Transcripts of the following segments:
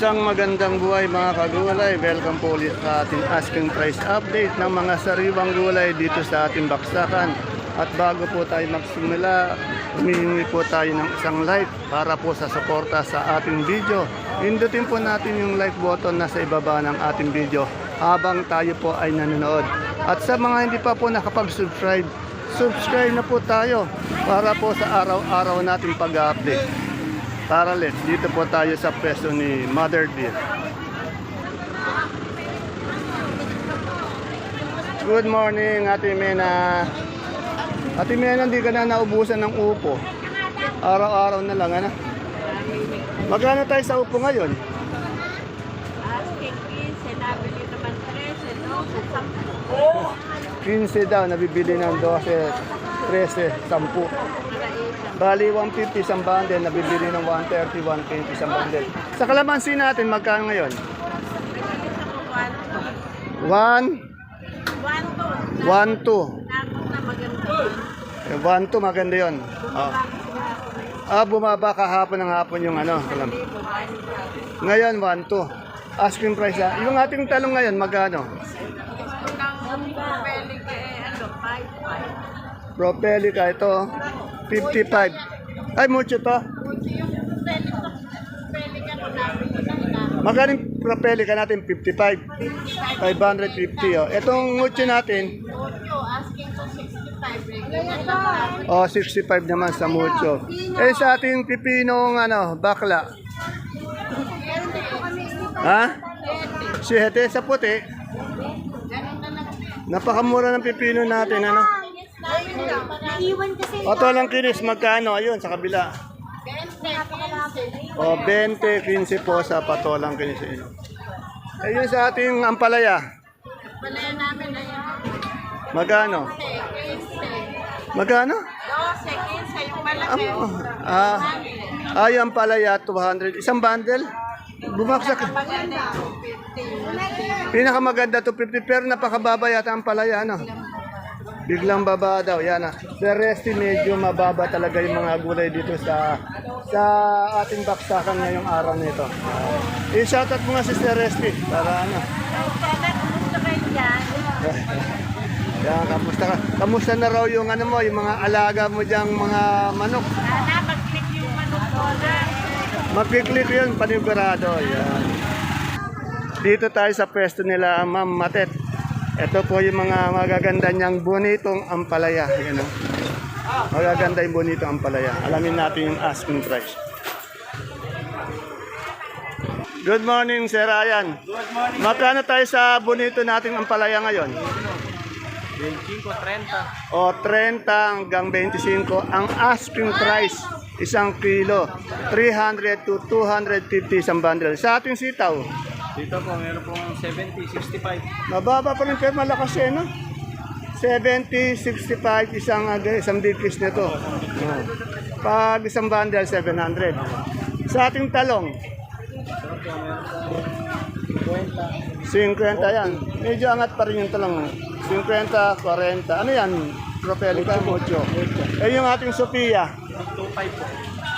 Isang magandang buhay mga kagulay. Welcome po ulit sa ating asking price update ng mga sariwang gulay dito sa ating baksakan. At bago po tayo magsimula, humihingi po tayo ng isang like para po sa suporta sa ating video. Pindutin po natin yung like button na sa ibaba ng ating video habang tayo po ay nanonood. At sa mga hindi pa po nakapag-subscribe, subscribe na po tayo para po sa araw-araw nating pag-update. Tara, let's. Dito po tayo sa pwesto ni Mother Dear. Good morning, Ate Mena. Ate Mena, hindi ka na naubusan ng upo. Araw-araw na lang, ano? Magkano tayo sa upo ngayon? Asking 15, nabili naman 13, 15 daw, nabibili ng 12, 13, 10. Bali, 150 isang bundle, nabibili ng 130, 120 isang bundle. Sa kalamansi natin, magkano ngayon? 1, 1, 2. Nakot na maganda. 1, 2, maganda yun. Bumaba kahapon ng hapon yung ano. Ngayon, 1, 2. Asking price ha. Yung ating talong ngayon, magkano? Propelica ito, 55. Ay, mucho to. Magkano yung propelica natin? 55. 550. Oh. Itong mucho natin, Asking ko 65. oh, 65 naman sa mucho. Eh, sa ating pipinong ano, bakla. Ha? 7 sa puti. Napakamura ng pipino natin, ano? Oto lang kinis, magkano? Ayun, sa kabila. O, 20, 15 po sa patolang kinis. Ayun sa ating ampalaya. Palaya namin ay Magkano? 15. Magkano? 12, 15 yung malaki. Ay, ampalaya, 200. Isang bundle? Bumaksak. Maganda. 50. Pinakamaganda to 50, pero napakababa yata ang palaya, ano? Biglang baba daw, yan ah. Sa resti, medyo mababa talaga yung mga gulay dito sa ating baksakan ngayong araw nito. I-shoutout mo nga si Sir Resti para ano. Sana kumusta kayo dyan? Yan, kamusta ka? Kamusta na raw yung ano mo, yung mga alaga mo diyang mga manok? Sana mag-click yung manok ko na. Magkiklik yun, panigurado. Yan. Dito tayo sa pwesto nila, Ma'am Matet. Ito po yung mga magaganda niyang bonitong ampalaya. Yan, oh. Magaganda yung bonitong ampalaya. Alamin natin yung asking price. Good morning, Sir Ryan. Good morning. Magkano tayo sa bonito nating ampalaya ngayon? 25, 30. O 30 hanggang 25 ang asking price. Isang kilo. 300 to 250 isang bundle. Sa ating sitaw, Dito po, meron pong 70, 65. mababa pa rin pero malakas eh, no? 70, 65, isang big fish nito. Pag isang bundle, 700. Sa ating talong, 50 yan. Medyo angat pa rin yung talong. 50, 40. Ano yan? Propelica, mucho. Eh yung ating Sophia, 25 po.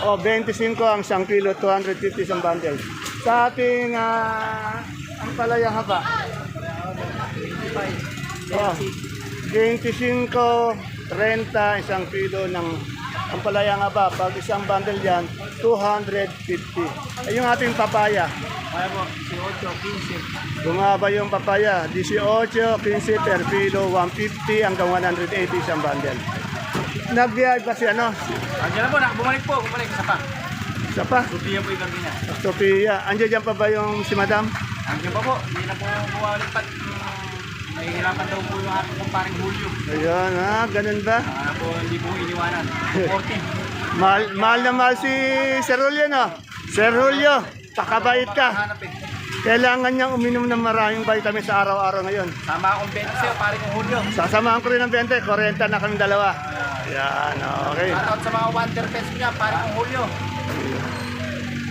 oh, 25 ang isang kilo, 250 isang bundle. Sa ating ampalaya haba, 25, 30 isang kilo ng ampalaya haba. Pag isang bundle yan, 250. Eh, yung ating papaya, Kaya po, 18, 15. bumaba yung papaya, 18, 15 per kilo, 150 hanggang 180 isang bundle. Nag-viag kasi ano, Andiyan na po, bumalik po, bumalik. Isa pa. isa pa, Sophia po yung gabi niya. Sophia. Andiyan dyan pa ba yung si Madam? Andiyan pa po, hindi na po bumalipat. Nahihirapan daw po yung aking kumparing Julio. Ayun, ganun ba? Po, hindi po iniwanan. 14. Mahal na mahal si Sir Julio, no? Sir Julio, pakabait ka. Hanap eh. Kailangan niyang uminom ng maraming vitamin sa araw-araw ngayon. Sama akong 20 sa'yo, pare kong Julio. Sasamahan ko rin ng 20, 40 na kaming dalawa. Yan, okay. Shoutout sa mga Wonder Pets niya, pare kong Julio.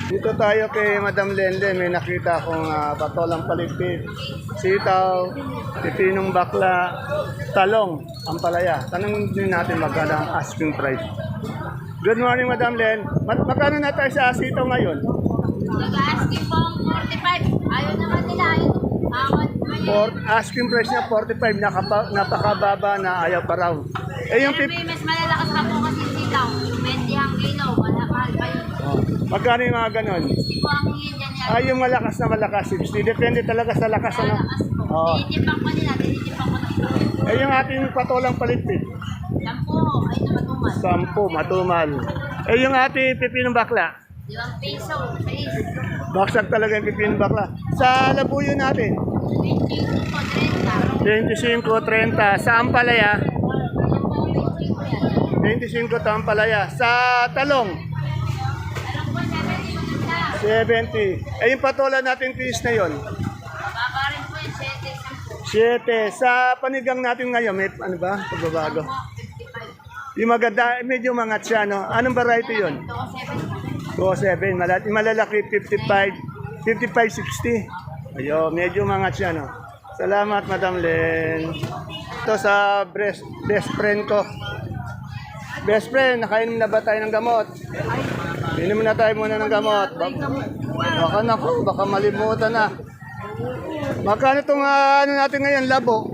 Dito tayo kay Madam Lende, may nakita akong patolang paligpit, sitaw, pipinong bakla, talong, ampalaya. Tanong din natin magkano ang asking price. Good morning, Madam Len. Magkano na tayo sa sitaw ngayon? Nag-asking po ang 45. Ayaw naman nila. Ayaw. Bawat Asking price niya 45, napakababa na ayaw pa raw. Eh yung Pero may mas malalakas pa po kasi sitaw. 20 ang kilo. Mahal pa yun. magkano yung mga ganon? 60 po ang hingin dyan yan. Yung malakas na malakas, 60. Depende talaga sa lakas, ano? Malalakas po. Oo. Tinitipang ko nila. Tinitipang ko na po. Eh yung ating patolang palitpit, 10. Ay na matumal. 10, matumal. Eh yung ating pipinong bakla, 5 piso. 6. baksak talaga yung pipinong bakla. Sa labuyo natin, 25 po. 30. 25, 30. Sa ampalaya, Yan po. 25 yan. 25 to ampalaya. Sa talong, Alam po, 70 po na siya. 70. Eh yung patola natin tiis na yon, Baba rin po yung 7. 7. Sa panigang natin ngayon, may ano ba? Pagbabago. 55. Yung maganda, medyo mangat siya, no? Anong variety yon? Ito 7 po. 7. Malalaki, 55, 60. Ayun, medyo mangat siya, no? Salamat, Madam Len. Ito sa best friend ko. Best friend, nakainom na ba tayo ng gamot? Inom na tayo muna ng gamot. Baka malimutan na. Magkano itong ano natin ngayon, labo?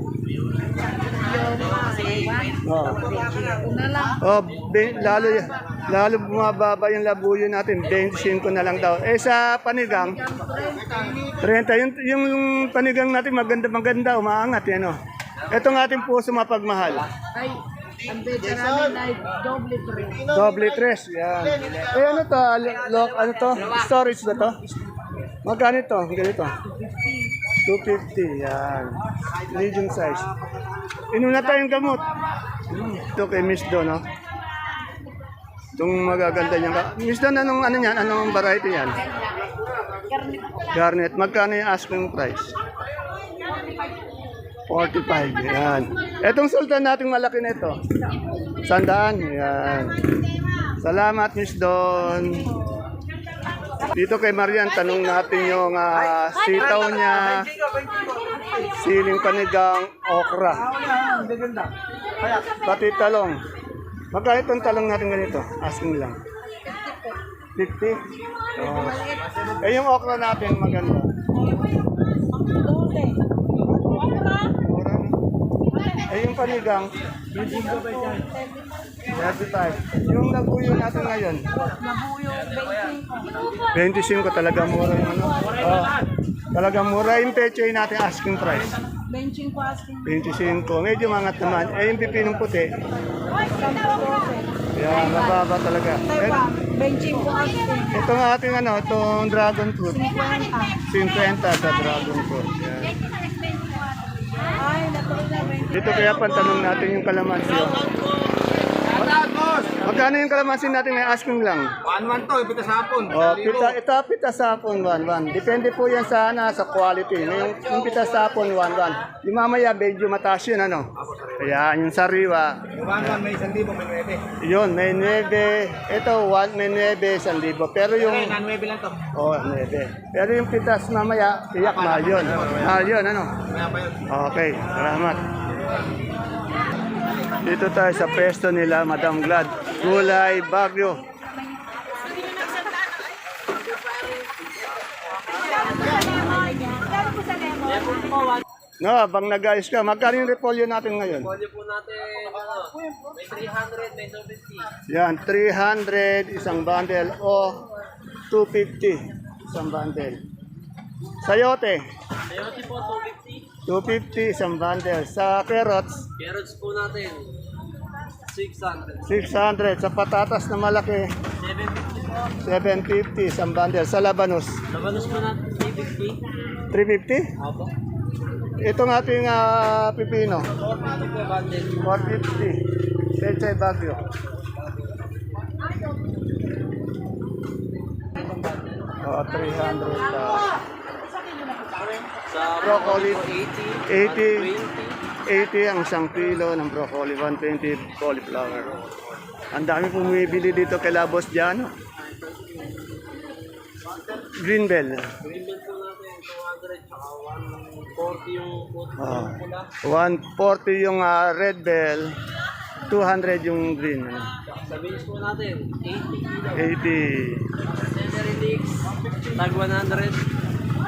Lalo bumababa yung labuyo natin, 25 na lang daw. Eh sa panigang, 30. Yung panigang natin maganda, umaangat yan, no? Itong ating puso mapagmahal. Doble tres, yan. Eh ano to, ano to? Storage ba to? Magkano ito? Ganito. 250, yan. Medium size. Inom na tayong gamot. Ito kay Miss Do, no? Itong magaganda niya. Miss Do, anong ano yan? Anong variety yan? Garnet. Magkano yung asking price? 45, yan. Etong sultan natin malaki na ito. 100, yan. Salamat, Miss Don. Dito kay Marian, tanong natin yung sitaw niya, siling panigang, okra. Pati talong. Magkano itong talong natin ganito? Asking lang. 50? Oh. Eh yung okra natin maganda. Mura, no? Eh yung panigang, 35. Yung labuyo natin ngayon. 25 talaga mura yung ano. Oh, talaga mura yung pechay natin asking price. 25. Medyo mangat naman. Eh yung pipinong puti. Yan, mababa talaga. Ito nga ating ano, itong dragon fruit. 50 sa dragon fruit. Yan. Dito kaya pantanong natin yung kalamansi. Magkano yung kalamansi natin may asking lang? 1-1 to, ipita sa hapon. Oh, pita sapon 1-1. Depende po yan sa sa quality. Yung pita sapon 1-1. Yung mamaya medyo mataas yun ano. Kaya yung sariwa. Yung 1-1 may 1,000, may 9. Yun, may 9. Ito, may 9, 1,000. Pero yung... Okay, na 9 lang to. Oh, 9. Pero yung pitas mamaya, tiyak mahal yun. Mahal yun, ano? Maya pa yun. Okay, salamat. Dito tayo sa pesto nila, Madam Glad. Gulay, Bagyo. No, bang nag-ayos ka. Magkano yung repolyo natin ngayon? Polyo po natin, may 300, may 250. Yan, 300 isang bundle o 250 isang bundle. Sayote, Sayote po, 250 250. isang bundle. Sa carrots, Carrots po natin, 600. 600. Sa patatas na malaki, 750 po. 750 isang bundle. Sa labanos, Labanos po natin, 350. 350. Opo. Itong ating pipino, 450 po, bundle. 450. Pechay Bagyo. Oh, 300. Sa Broccoli, 80. 80 ang isang kilo ng broccoli, 120 cauliflower. Ang dami bumibili dito kay Labos Diano. Green bell. Green bell po natin, 200, tsaka 140 yung Ah, pula. 140 yung red bell, 200 yung green. Ano? Sa beans po natin, 80 kilo. 80. Celery leeks, tag 100.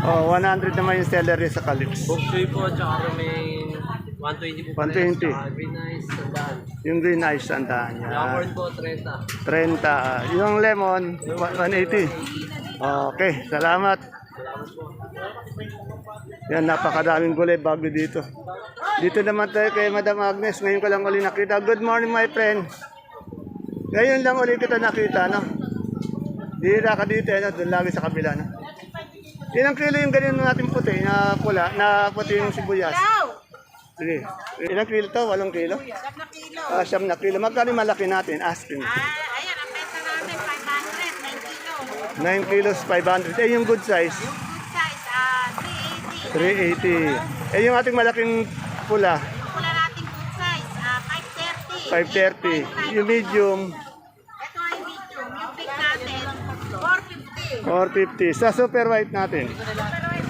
Oh, 100 naman yung celery sa Calypso. Bok choy po at saka romaine 120 po. 120. Saka green ice, sandaan. Yung green ice, sandaan yan. Popcorn po, 30. 30. Yung lemon, 180. Okay, salamat. Yan, napakadaming gulay bago dito. Dito naman tayo kay Madam Agnes. Ngayon ko lang uli nakita. Good morning, my friend. Ngayon lang uli kita nakita, no? Dira ka dito, no? Doon lagi sa kabila, no? Ilang kilo yung ganyan natin puti, na pula, na puti yung sibuyas? Sige. Ilang kilo to? 8 kilo? 7 na kilo. 7 na kilo. Magkano yung malaki natin? Asking. Ayan, ang pesa namin, 500, 9 kilo. 9 kilos, 500. Eh, yung good size? Good size, 380. 380. Eh, yung ating malaking pula? Yung pula nating good size, 530. 530. Yung medium? Ito ay medium. Yung big natin, 450. 450. Sa super white natin? Pero ito natin,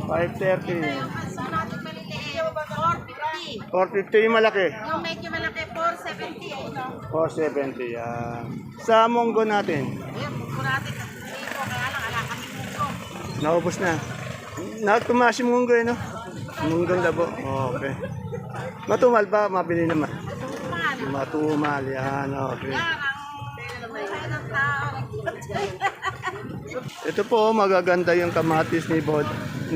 530. 530. Sa natin maliliit, 450. 450 yung malaki? Yung medyo malaki, 470. Ito. 470. Sa munggo natin? Ayan, buko natin, dito, kaya lang, ala kami buko. Naubos na. Tumaas yung munggo eh, no? Munggong labo. Okay. Matumal ba? Mabili naman. Matumal. Yan. Okay. Yan, ang buhay ng tao. Ito po, magaganda yung kamatis ni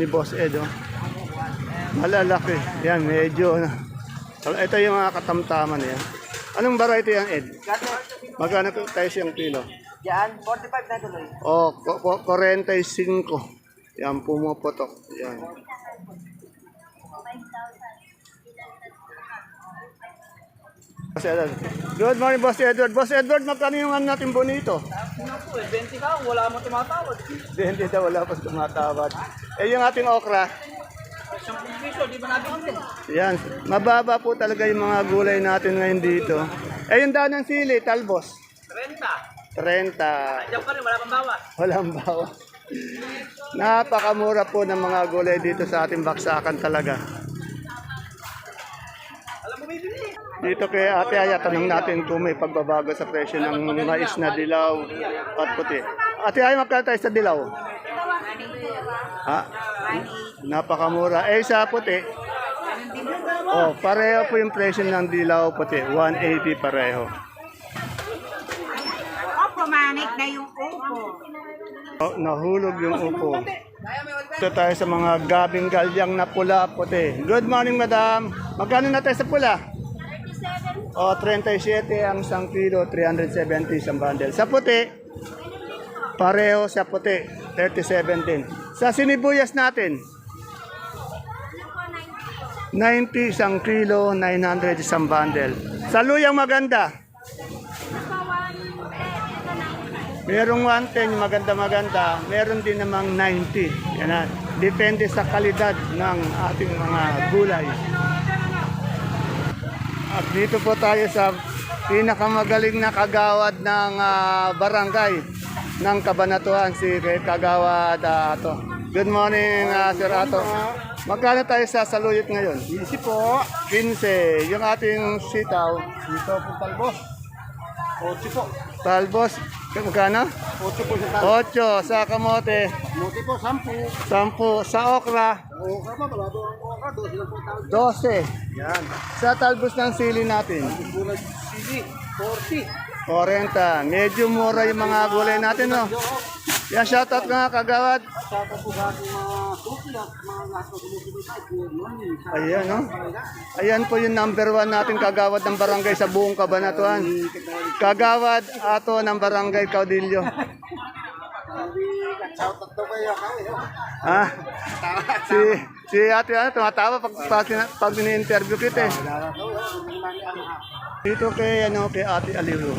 Boss Ed. Oh. Malalaki. Yan, medyo. Ito yung mga katamtaman niya. Anong variety yan, Ed? Magkano tayo siyang kilo? Yan, 45 na tuloy. O, 45. Yan, pumuputok. Yan. Boss Edward. Good morning, Boss Edward. Boss Edward, magkano yung ano natin bonito? Ano po, 20 ka, wala mo tumatawad. 20 daw, wala pa tumatawad. Eh, yung ating okra? 10 piso, di ba natin? Yan, mababa po talaga yung mga gulay natin ngayon dito. Eh, yung daan ng sili, talbos? 30. 30. Diyan pa rin, wala pang bawas. Walang bawas. Napakamura po ng mga gulay dito sa ating baksakan talaga. Alam mo, bibili. Dito kay Ate Aya, tanong natin kung may pagbabago sa presyo ng mais na dilaw at puti. Ate Aya, magkano tayo sa dilaw? Ha? Napakamura. Eh, sa puti? Oh, pareho po yung presyo ng dilaw puti. 180 pareho. Opo, manik na yung upo. Oh, nahulog yung upo. Ito tayo sa mga gabing galyang na pula puti. Good morning, madam. Magkano na tayo sa pula? 37. Oh, 37 ang 1 kilo, 370 isang bundle. Sa puti, pareho sa puti, 37 din. Sa sinibuyas natin, 90 isang kilo, 900 isang bundle. Sa luyang maganda, merong 110 maganda-maganda, meron din namang 90. Yan na. Depende sa kalidad ng ating mga gulay. At dito po tayo sa pinakamagaling na kagawad ng barangay ng Cabanatuan, si Kagawad Ato. Good morning, Sir Ato. Magkano tayo sa saluyot ngayon? 15 po. 15. Yung ating sitaw. Sitaw po talbos. 8 po. Talbos. Magkano? 8 po sa talbos. 8 sa kamote. Kamote po, 10. 10 sa okra. Okra pa, wala doon ang okra. 12 lang po talbos. 12. Yan. Sa talbos ng sili natin. Talbos sili, 40. 40. Medyo mura yung mga gulay natin, no? Yan, shoutout nga, Kagawad. Shoutout po sa ating mga suki at mga lahat ng sumusunod. Ayan, no? Ayan po yung number 1 natin Kagawad ng barangay sa buong Cabanatuan. Kagawad Ato ng barangay Caudillo. Shoutout daw kayo, ah, si ate, ano, tumatawa pag ini-interview kita eh. Dito kay, kay Ate Aliw.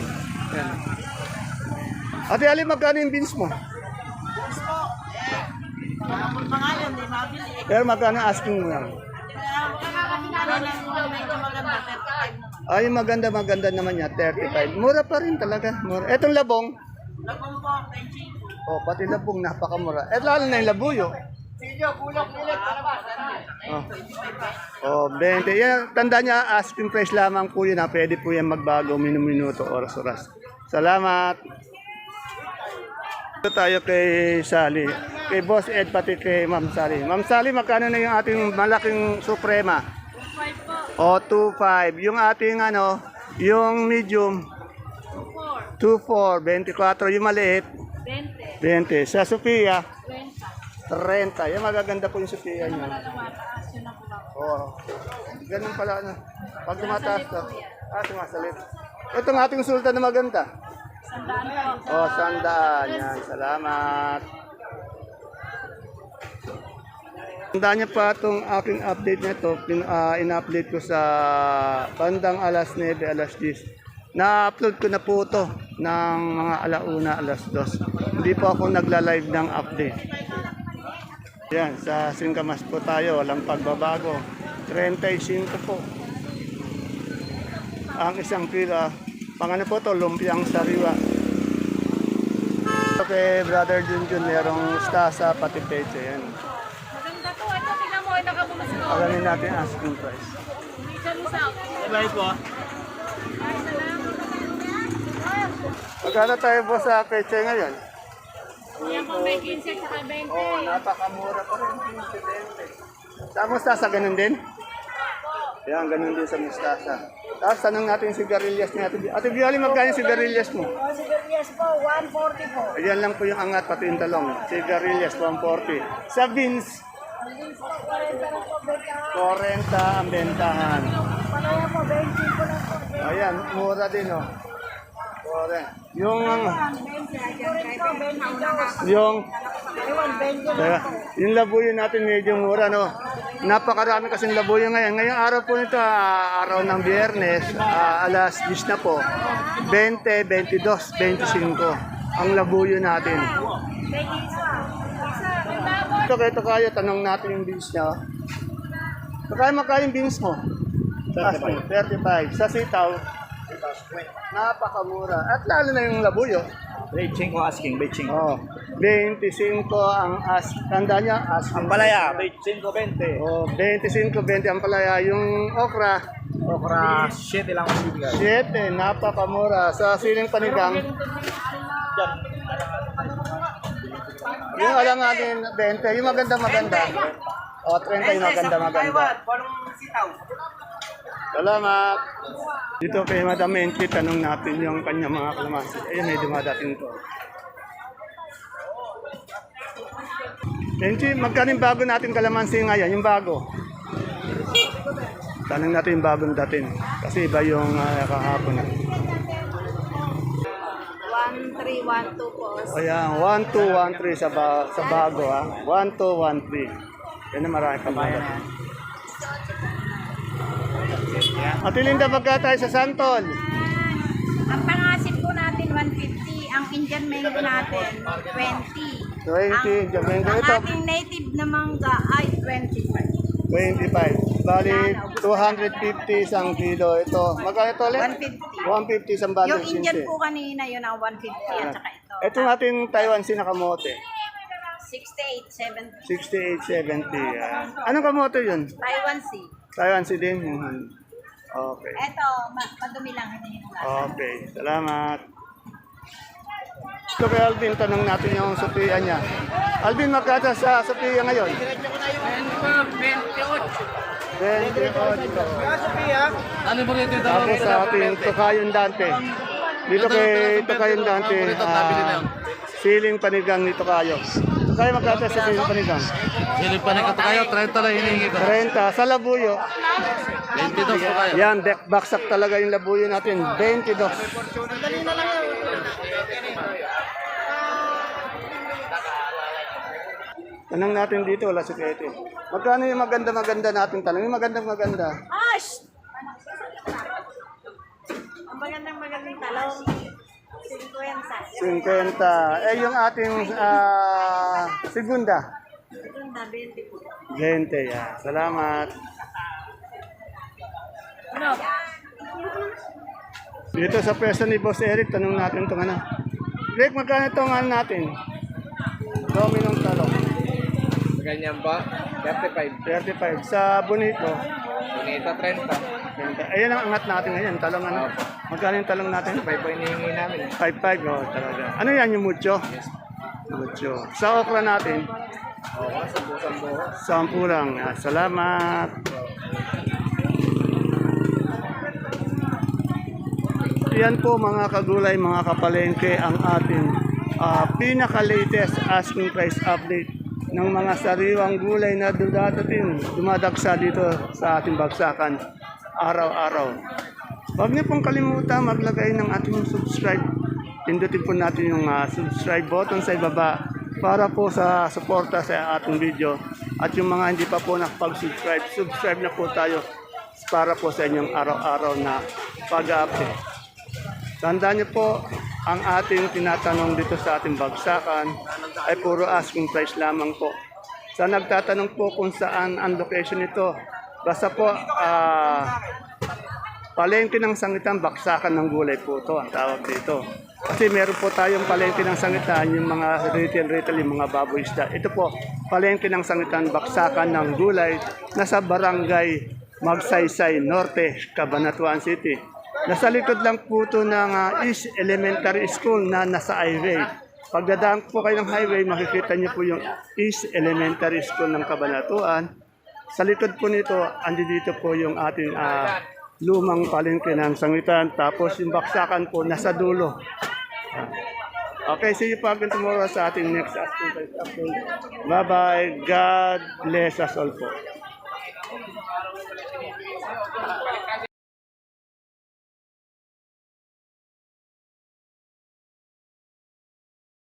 Ayan. Ate Ali, magkano yung beans mo? Pangalan, di mabili. Pero magkano asking mo yan? Ay, maganda naman niya, 35. Mura pa rin talaga. Mura. Etong labong? Labong po, 20. Oh, pati labong, napakamura. Eh, lalo na yung labuyo. Oh, 20. Yan, tanda niya, asking price lamang po yun. Pwede po yan magbago, minuto, oras-oras. Salamat. Ito tayo kay Sally. kay Boss Ed, pati kay Ma'am Sally. Ma'am Sally, magkano na yung ating malaking suprema? 5 po. O, 2.5. Yung ating ano, yung medium, 2.4. 24. Yung maliit, 20. 20. Sa Sophia, 20. 30. Yung magaganda po yung Sophia niya. Tumataas yun ako ba? Oo. Ganun pala, ano. Pag tumataas to. Sumasalit. Itong ating sultan na maganda. Sandaan po. O, 100. Yan, salamat. Tandaan niyo pa itong aking update na ito, in-update ko sa bandang alas 9, alas 10. Na-upload ko na po ito ng mga alauna, alas 2. Hindi po ako nagla-live ng update. Yan, sa Singkamas po tayo, walang pagbabago. 35 po. Ang isang kilo, pangano po ito, lumpiang sariwa. Okay, Brother Junjun, merong stasa, pati peche. Yan. Maganda to. Ito, tingnan mo. Ito ka bumas ko. Alamin natin ang asking price. Isa-isa. Live po. Magkano tayo po sa peche ngayon? Yan po may 15 at saka 20. Oo, napakamura pa rin. 15-20. Sa mustasa, ganun din? Yan, ganun din sa mustasa. Tapos tanong natin yung sigarilyas natin. Ate Bioli, magkano yung sigarilyas mo? Sigarilyas po, 140 po. Ayan lang po yung angat, pati yung talong. Sigarilyas, 140. Sa beans, 40 ang bentahan. Palaya po, 20 po lang po. Ayan, mura din, oh. Yung yung labuyo natin medyo mura, no. Napakarami kasing labuyo ngayon. Ngayong araw po nito, araw ng Biyernes, alas 10 na po. 20, 22, 25 ang labuyo natin. Ito kayo, tanong natin yung beans niya. Magkano yung beans mo? 35. Sa sitaw, napakamura. At lalo na yung labuyo. Beijing ko asking, Beijing. Oh, 25 ang tanda niya, Ang palaya, Beijing ko 20. Oh, 25, 20 ang palaya. Yung okra, Okra, 7 lang ang bibigay. 7, napakamura. Sa siling panigang, yung alam natin, 20. Yung maganda. O, 30 yung maganda. Salamat. Dito kay Madam Menchi, tanong natin yung kanyang mga kalamansi. Ayun, may dumadating to. Menchi, magkano yung bago natin kalamansi ngayon? Yung bago. Tanong natin yung bagong dating. Kasi iba yung kahapon. 1312 po. Ayan, 1213 sa bago, ha. 1213. Yan na marami pa mga dating. Ate Linda, magka tayo sa Santol? Ang pangasip po natin 150, ang Indian mango natin 20. 20, Jamaica. Ang Ito, ating native na mangga ay 25. 25. Bali, 250 isang kilo. Ito, magkano ito ulit? 150. 150 isang bundle. Yung Indian po kanina, yun ang 150 at saka ito. Ito yung ating Taiwan sinakamote. 68, 70. 68, 70. Anong kamote yun? Taiwan Sea. Taiwan si din. Okay. Ito, madumi lang. Hindi nyo lang. Okay, salamat. Ito kay Alvin, tanong natin yung Sophia niya. Alvin, magkata sa Sophia ngayon? 28. Ano mo rito ito? Tapos sa ating Tukayon Dante. Dito kay Tukayon Dante, siling panigang ni Tukayo. Tukayo, magkata sa siling panigang? Silip pa na kayo, 30 lang hinihingi ko. 30. Sa labuyo, 22 po kayo. yan, baksak talaga yung labuyo natin. 22. Tanong natin dito, wala si Kete. Magkano yung maganda natin tanong? Yung maganda. Ash! Ang magandang talong. 50. 50. Eh, yung ating segunda. Segunda, 20 po. 20, yan. Salamat. Ano? Dito sa pwesto ni Boss Eric, tanong natin itong ano. Rick, magkano itong ano natin? Dominong talong. Ganyan ba? 35. 35. Sa Bonito, Bonita 30. 20. Ayan ang angat natin ngayon. Talong ano? Magkano yung talong natin? 5 po hinihingi namin. 5.5, oh, talaga. Ano yan yung mucho? Mucho. Sa okra natin? Sampu lang. Salamat. Yan po mga kagulay, mga kapalengke, ang ating pinaka-latest asking price update ng mga sariwang gulay na dumadagsa dito sa ating bagsakan araw-araw. Huwag niyo pong kalimutan maglagay ng ating subscribe. Pindutin po natin yung subscribe button sa ibaba para po sa suporta sa ating video. At yung mga hindi pa po nakapag-subscribe, subscribe na po tayo para po sa inyong araw-araw na pag-update. Tandaan niyo po, ang ating tinatanong dito sa ating bagsakan ay puro asking price lamang po. Sa nagtatanong po kung saan ang location nito, basta po palengke ng sangitan, baksakan ng gulay po ito, ang tawag dito. Kasi meron po tayong palengke ng sangitan, yung mga retail, yung mga baboy isda. Ito po, palengke ng sangitan, baksakan ng gulay, nasa barangay Magsaysay Norte, Cabanatuan City. Nasa likod lang po ito ng East Elementary School na nasa highway. Pagdadaan po kayo ng highway, makikita niyo po yung East Elementary School ng Cabanatuan. Sa likod po nito, andi dito po yung ating lumang palengke ng sangitan. Tapos yung baksakan po nasa dulo. Okay, see you po again tomorrow sa ating next asking price update. Bye-bye. God bless us all po.